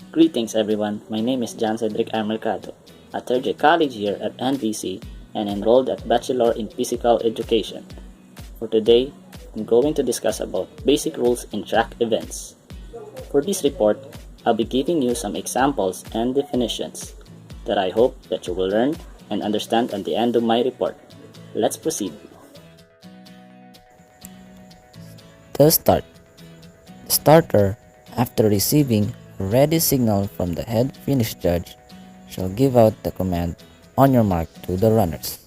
Greetings everyone, my name is John Cedric R. Mercado, a third year college here at NVC and enrolled at Bachelor in Physical Education. For today, I'm going to discuss about basic rules in track events. For this report, I'll be giving you some examples and definitions that I hope that you will learn and understand at the end of my report. Let's proceed. The start. The starter, after receiving a ready signal from the head finish judge, shall give out the command, "On your mark," to the runners.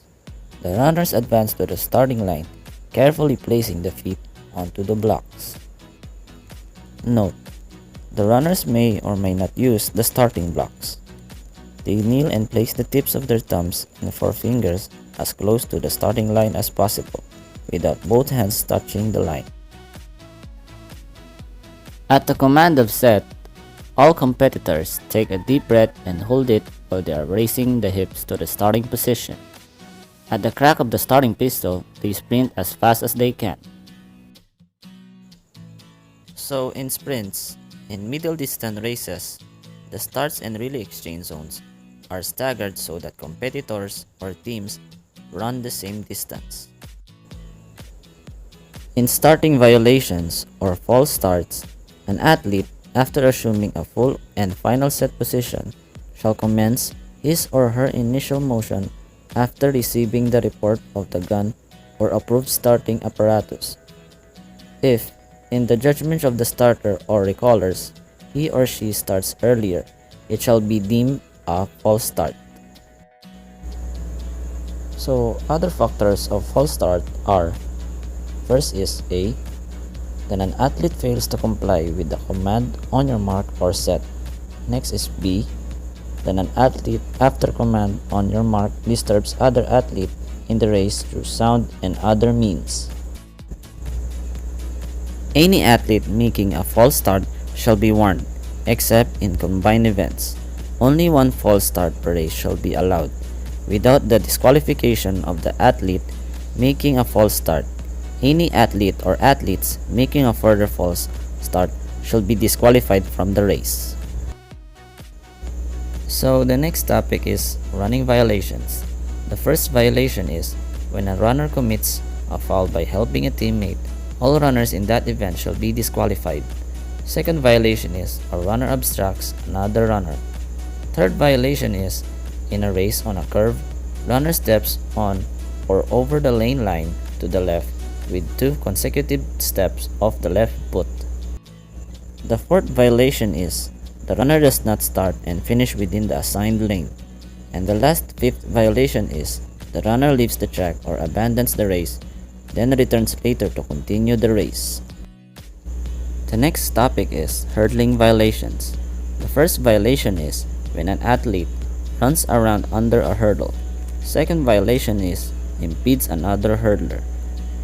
The runners advance to the starting line, carefully placing the feet onto the blocks. Note: the runners may or may not use the starting blocks. They kneel and place the tips of their thumbs and forefingers as close to the starting line as possible, without both hands touching the line. At the command of set, all competitors take a deep breath and hold it while they are raising the hips to the starting position. At the crack of the starting pistol, they sprint as fast as they can. So in sprints, in middle distance races, the starts and relay exchange zones are staggered so that competitors or teams run the same distance. In starting violations or false starts, an athlete, after assuming a full and final set position, shall commence his or her initial motion after receiving the report of the gun or approved starting apparatus. If, in the judgment of the starter or recallers, he or she starts earlier, it shall be deemed a false start. So, other factors of false start are: first is A. Then an athlete fails to comply with the command, "On your mark" or set. Next is B. Then an athlete, after command, "On your mark," disturbs other athlete in the race through sound and other means. Any athlete making a false start shall be warned, except in combined events. Only one false start per race shall be allowed, without the disqualification of the athlete making a false start. Any athlete or athletes making a further false start shall be disqualified from the race. So the next topic is running violations. The first violation is when a runner commits a foul by helping a teammate. All runners in that event shall be disqualified. Second violation is a runner obstructs another runner. Third violation is in a race on a curve, runner steps on or over the lane line to the left with 2 consecutive steps off the left foot. The fourth violation is the runner does not start and finish within the assigned lane. And the last fifth violation is the runner leaves the track or abandons the race, then returns later to continue the race. The next topic is hurdling violations. The first violation is when an athlete runs around under a hurdle. Second violation is impedes another hurdler.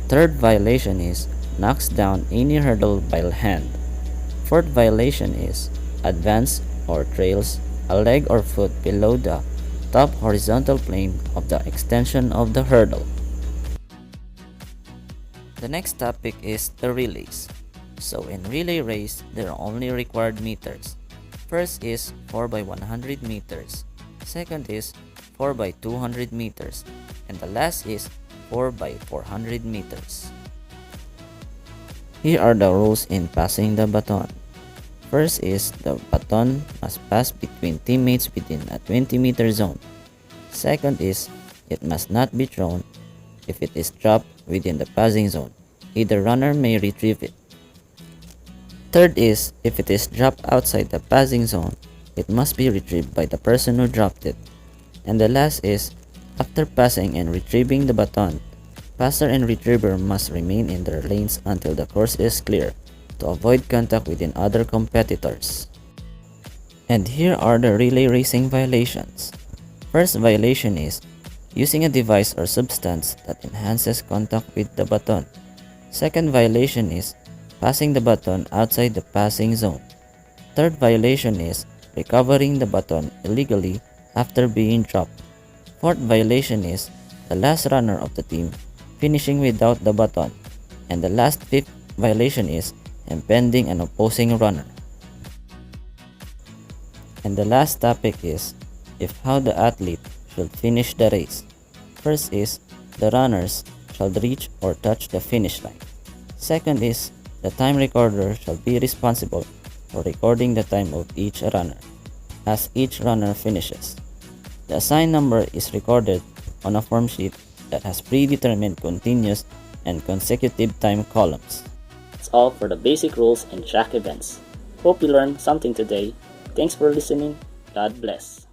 Third violation is knocks down any hurdle by hand. Fourth violation is advance or trails a leg or foot below the top horizontal plane of the extension of the hurdle. The next topic is the relays. So in relay race, there are only required meters. First is 4 by 100 meters. Second is 4 by 200 meters. And the last is 4 by 400 meters. Here are the rules in passing the baton. First is the baton must pass between teammates within a 20-meter zone. Second is it must not be thrown if it is dropped within the passing zone. Either runner may retrieve it. Third is if it is dropped outside the passing zone, it must be retrieved by the person who dropped it. And the last is after passing and retrieving the baton, passer and retriever must remain in their lanes until the course is clear to avoid contact within other competitors. And here are the relay racing violations. First violation is using a device or substance that enhances contact with the baton. Second violation is passing the baton outside the passing zone. Third violation is recovering the baton illegally after being dropped. Fourth violation is the last runner of the team finishing without the baton. And the last fifth violation is impeding an opposing runner. And the last topic is if how the athlete should finish the race. First is the runners shall reach or touch the finish line. Second is the time recorder shall be responsible for recording the time of each runner as each runner finishes. The assigned number is recorded on a form sheet that has predetermined continuous and consecutive time columns. That's all for the basic rules in track events. Hope you learned something today. Thanks for listening. God bless.